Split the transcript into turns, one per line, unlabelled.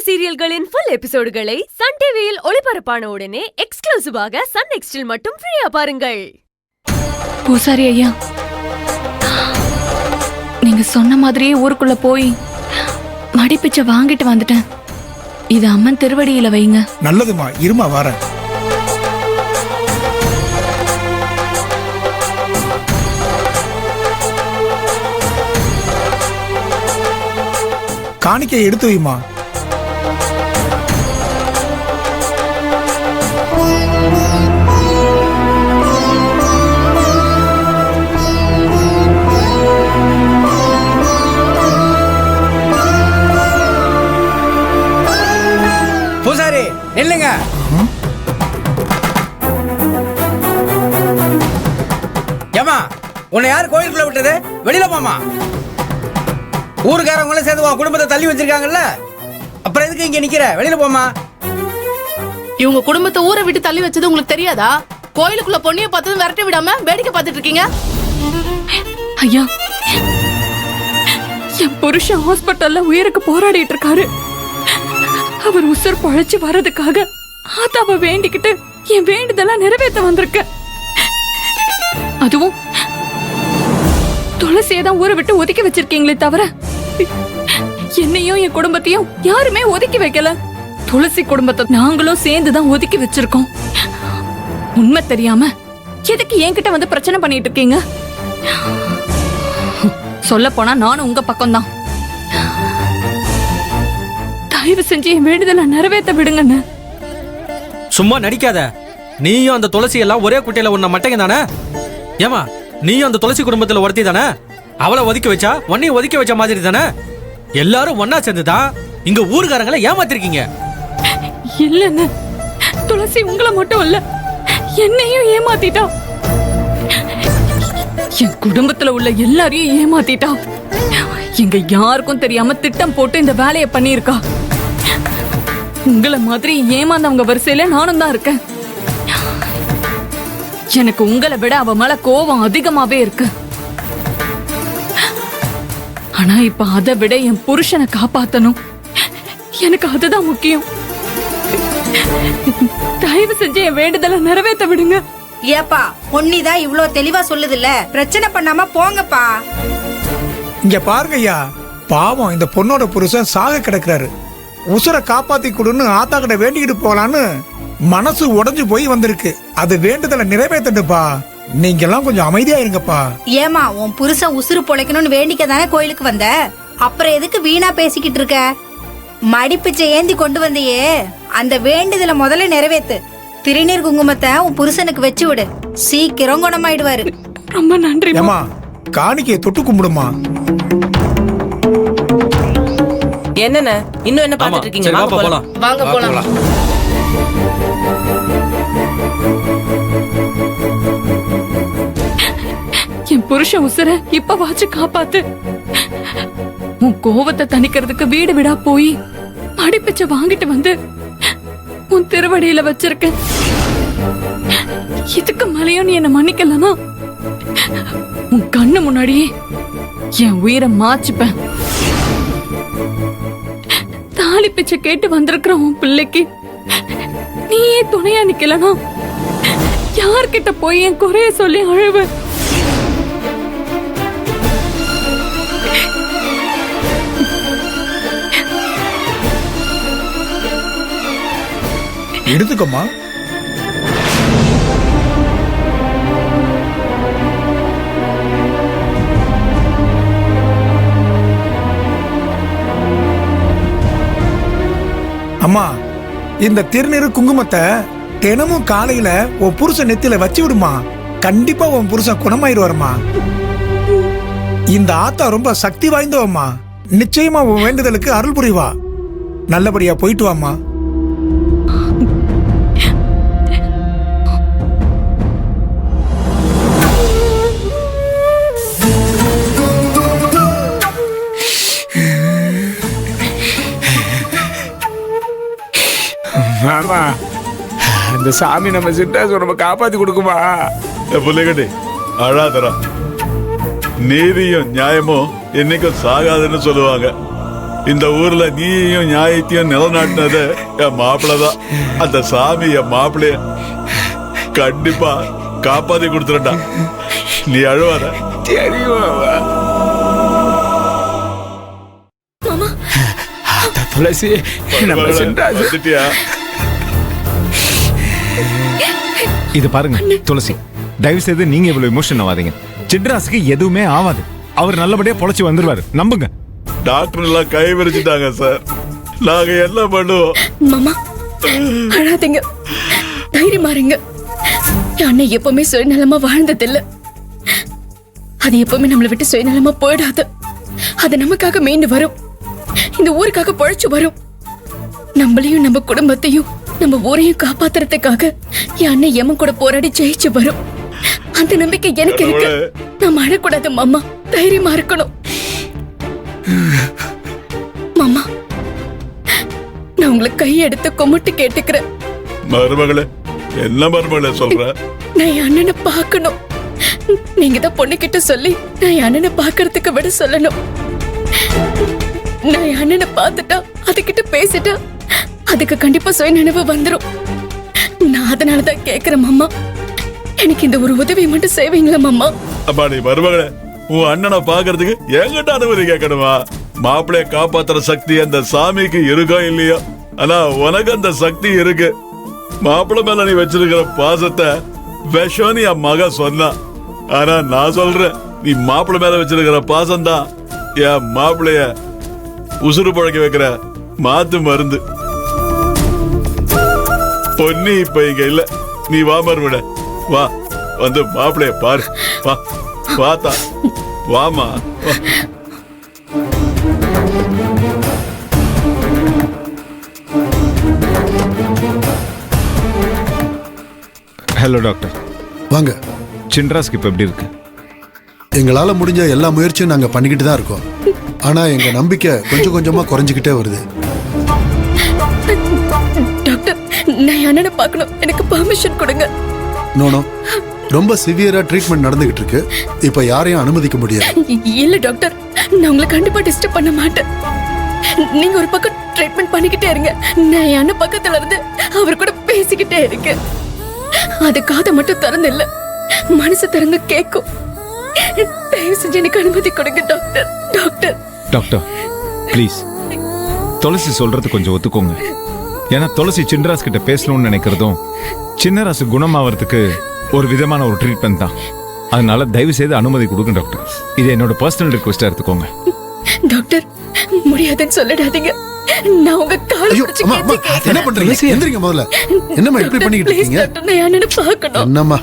சீரியல்களின் full எபிசோடுகளை Sun டிவியில் ஒளிபரப்பான உடனே எக்ஸ்க்ளூசிவாக சன் நெக்ஸ்டில் மட்டும் ஃப்ரீயா பாருங்கள்.
பூசாரி ஐயா, நீங்க சொன்ன மாதிரியே ஊருக்குள்ள போய் மடிப்பிச்ச வாங்கிட்டு வந்துட்டேன். இது அம்மன் திருவடியில வைங்க.
நல்லதுமா, இருமா வரேன். காணிக்கை எடுத்து வைமா.
பூசாரி நில்லுங்க. ஏமா, உன்னை யார் கோயிலுக்குள்ள விட்டது? வெளியில போமா. ஊருக்காரங்களும் சேர்ந்து உன் குடும்பத்தை தள்ளி வச்சிருக்காங்கல்ல, அப்புறம் எதுக்கு இங்க நிக்கிற? வெளியில போமா.
இவங்க குடும்பத்தை ஊரை விட்டு தள்ளி வச்சது உங்களுக்கு தெரியாதா? கோயிலுக்குள்ள பொண்ணிய பார்த்தது விரட்டி விடாம வேடிக்கை பார்த்துட்டு இருக்கீங்க.
ஐயா, என் புருஷன் ஹாஸ்பிட்டல்ல உயிருக்கு போராடிட்டு இருக்காரு. அவர் உசுர் பழைச்சு வர்றதுக்காக ஆத்தாவை வேண்டிக்கிட்டு என் வேண்டுதெல்லாம் நிறைவேற்ற வந்திருக்க. அதுவும் துளசியை தான் ஊரை விட்டு ஒதுக்கி வச்சிருக்கீங்களே தவிர என்னையும் என் குடும்பத்தையும் யாருமே ஒதுக்கி வைக்கல. துளசி குடும்பத்தை நாங்களும் சேர்ந்துதான் ஒதுக்கி வச்சிருக்கோம். உண்மை தெரியாம எதுக்கு என்கிட்ட வந்து பிரச்சனை பண்ணிட்டு இருக்கீங்க? சொல்ல போனா நானும் உங்க பக்கம்தான். தயவு செஞ்சு என் வேண்டுதலை நிறைவேற்ற விடுங்கன்னு.
சும்மா நடிக்காத. நீயும் அந்த துளசி எல்லாம் ஒரே குட்டையில உன்ன மட்டைங்க தானே? ஏமா, நீயும் அந்த துளசி குடும்பத்துல ஒருத்தி தானே? அவளை ஒதுக்கி வச்சா உன்னையும் ஒதுக்கி வச்ச மாதிரி தானே? எல்லாரும் ஒன்னா சேர்ந்துதான் இங்க ஊர்காரங்களை ஏமாத்திருக்கீங்க.
இல்லன்னு, துளசி உங்களை மட்டும் இல்ல, என்னையும் ஏமாத்திட்டா. என் குடும்பத்துல உள்ள எல்லாரையும் ஏமாத்திட்டா. எங்க யாருக்கும் தெரியாம திட்டம் போட்டு இந்த வேலையை பண்ணிருக்கா. உங்களை மாதிரி ஏமாந்தவங்க வரிசையில நானும் தான் இருக்கேன். எனக்கு உங்களை விட அவ மேல கோபம் அதிகமாவே இருக்கு. ஆனா இப்ப அதை விட என் புருஷனை காப்பாத்தணும். எனக்கு அதுதான் முக்கியம். தயவு செஞ்சு என் வேண்டுதலை நிறைவேற்ற விடுங்க.
ஏப்பா, பொன்னிதான் இவ்ளோ தெளிவா சொல்லுதுல்ல, பிரச்சனை பண்ணாம போங்கப்பா.
இங்க பாருங்க ஐயா, பாவம் இந்த பொண்ணோட புருஷன் சாக கிடக்குறாரு. உசுரை காப்பாத்தி கொடுன்னு ஆத்தா கிட்ட வேண்டிக்கிட்டு போலான்னு மனசு உடைஞ்சு போய் வந்திருக்கு. அது வேண்டுதலை நிறைவேற்றப்பா. நீங்க எல்லாம் கொஞ்சம் அமைதியா இருங்கப்பா.
ஏமா, உன் புருஷன் உசுறு பொழைக்கணும்னு வேண்டிக்க தானே கோயிலுக்கு வந்த? அப்புறம் எதுக்கு வீணா பேசிக்கிட்டு இருக்க? மடிப்பிச்சை ஏந்தி கொண்டு வந்தையே, அந்த வேண்டுதலை முதல்ல நிறைவேத்து. திருநீர் குங்குமத்தை உன் புருஷனுக்கு வச்சு விடு. சீக்கிரம் குணமாயிடுவாரு.
ரொம்ப நன்றி.
ஏமா, காணிக்கையை தொட்டு கும்பிடுமா.
என்னண்ணே, இன்னும் என்ன பாத்துட்டு இருக்கீங்க? வாங்க போலாம்.
வாங்க போலாம்.
என் புருஷன் உசுர இப்ப வாச்சு காப்பாத்து. உன் கோவத்தை தணிக்கிறதுக்கு வீடு விடா போய் மடிப்பிச்ச வாங்கிட்டு வந்து உன் திருவடியில வச்சிருக்க. இதுக்கு மேலையும் நீ என்ன மன்னிக்கலனா உன் கண்ணு முன்னாடியே என் உயிரை மாச்சுப்பேன். தாலி பிச்சை கேட்டு வந்திருக்கிற உன் பிள்ளைக்கு நீயே துணையா நிக்கலனா யார்கிட்ட போய் என் குறைய சொல்லி அழுவ?
எடுத்துக்கோமா. அம்மா, இந்த திருநீரு குங்குமத்தை தினமும் காலையில உன் புருஷன் நெத்தில வச்சு விடுமா. கண்டிப்பா உன் புருஷன் குணமாயிருவாருமா. இந்த ஆத்தா ரொம்ப சக்தி வாய்ந்தவம்மா. நிச்சயமா உன் வேண்டுதலுக்கு அருள் புரிவா. நல்லபடியா போயிட்டு வாமா.
ஆமா, இந்த சாமி நம்ம சிட்டாசு நம்ம காப்பாத்தி கொடுக்குமா?
பிள்ளைகட்டி அழாதரா. நீதியும் நியாயமும் என்னைக்கும் சாகாதுன்னு சொல்லுவாங்க. இந்த ஊர்ல நீயும் நியாயத்தையும் நிலநாட்டினது என் மாப்பிள்ளதான். அந்த சாமி என் மாப்பிள்ளைய கண்டிப்பா காப்பாத்தி கொடுத்துருடா. நீ அழுவாத.
துளசி நம்ம சின்ராசு.
வந்துட்டியா?
இது பாருங்க துளசி, தயவு செய்து நீங்க இவ்வளவு எமோஷன் ஆகாதீங்க. சின்ராசுக்கு எதுவுமே ஆகாது. அவர் நல்லபடியா பொழைச்சு வந்துருவாரு, நம்புங்க.
டாக்டர் எல்லாம் கை விரிச்சுட்டாங்க சார். நாங்க என்ன பண்ணுவோம்?
மாமா அழாதீங்க, தைரியமா இருங்க. என் அண்ணன் எப்பவுமே சுயநலமா வாழ்ந்ததில்ல. அது எப்பவுமே நம்மளை விட்டு சுயநலமா போயிடாது. அது நமக்காக மீண்டு வரும், இந்த ஊருக்காக பொழைச்சு வரும். நம்மளையும் நம்ம குடும்பத்தையும் நம்ம ஊரையும் காப்பாத்துறதுக்காக என் அண்ணன் எமன் கூட போராடி ஜெயிச்சு வரும். அந்த நம்பிக்கை எனக்கு இருக்கு. நம்ம அழக்கூடாது மாமா, தைரியமா இருக்கணும். மாமா, நான் உங்களை கையெடுத்து கும்பிட்டு கேட்டுக்கிறேன்.
மருமகளே, என்ன மருமகளே சொல்ற?
நான் என் அண்ணனை பார்க்கணும். நீங்க தான் பொண்ணுகிட்ட சொல்லி நான் என் அண்ணனை பார்க்கறதுக்கு விட சொல்லணும். நான் என் அண்ணனை பார்த்துட்டா, அதுகிட்ட பேசிட்டா, அதுக்கு கண்டிப்பா சுய நினைவு வந்துரும். நான் அதனாலதான் கேக்குறேன் மாமா, எனக்கு இந்த ஒரு உதவி மட்டும் செய்வீங்களா மாமா?
அப்பா நீ மருமகளே, உன் அண்ணனை பாக்குறதுக்கு என்கிட்ட அனுமதி கேட்கணுமா? மாப்பிளைய காப்பாத்துற சக்தி அந்த சாமிக்கு இருக்கோ இல்லையோ, ஆனா உனக்கு அந்த சக்தி இருக்கு. மாப்பிள்ளை மேல நீ வச்சிருக்கிற பாசத்தை விஷம்னு என் மக சொன்னா. ஆனா நான் சொல்றேன், நீ மாப்பிள்ளை மேல வச்சிருக்கிற பாசம் தான் என் மாப்பிளைய உசுறு பழக்க வைக்கிற மாத்து மருந்து. பொன்னி இப்ப இங்க இல்ல, நீ வா மருமட, வா வந்து மாப்பிளைய பாரு. வா வாத்தா, வாமா.
Hello doctor.
வாங்க.
சின்ராஸ்க்கு இப்ப எப்படி இருக்கு?
எங்களால முடிஞ்ச எல்லா முயற்சியும் நாங்க பண்ணிக்கிட்டு தான் இருக்கோம். ஆனா எங்க நம்பிக்கை கொஞ்சம் கொஞ்சமா குறைஞ்சிக்கிட்டே வருது.
டாக்டர், நான் என் அண்ணனை பார்க்கணும், எனக்கு பெர்மிஷன் கொடுங்க.
நோனோ, ரொம்ப சிவியரா ட்ரீட்மெண்ட் நடந்துகிட்டு இருக்கு. இப்ப யாரையும் அனுமதிக்க முடியாது.
இல்ல டாக்டர், நான் உங்களை கண்டிப்பா டிஸ்டர்ப் பண்ண மாட்டேன். நீங்க ஒரு பக்கம் ட்ரீட்மெண்ட் பண்ணிக்கிட்டே இருங்க, நான் என் அண்ணன் பக்கத்துல இருந்து அவர் கூட பேசிக்கிட்டே இருக்கேன். அது காதை மட்டும் திறந்து இல்ல, மனசு திறந்து கேட்கும். தயவு செஞ்சு எனக்கு அனுமதி கொடுங்க டாக்டர். டாக்டர்
டாக்டர் ப்ளீஸ், துளசி சொல்றது கொஞ்சம் ஒத்துக்கோங்க. ஏன்னா துளசி சின்னராசு கிட்ட பேசணும்னு நினைக்கிறதும் சின்னராசு குணமாவதுக்கு ஒரு விதமான ஒரு ட்ரீட்மெண்ட் தான். அதனால தயவு செய்து அனுமதி கொடுங்க டாக்டர். இது என்னோட பர்சனல் ரிக்வெஸ்டா எடுத்துக்கோங்க.
டாக்டர், முடியாதுன்னு சொல்லிடாதீங்க. நான் உங்க கால் பிடிச்சு
என்ன பண்றீங்க? எந்திரிங்க முதல்ல. என்னம்மா இப்படி பண்ணிக்கிட்டு இருக்கீங்க?
நான் அண்ணனை பார்க்கணும்.
என்னம்மா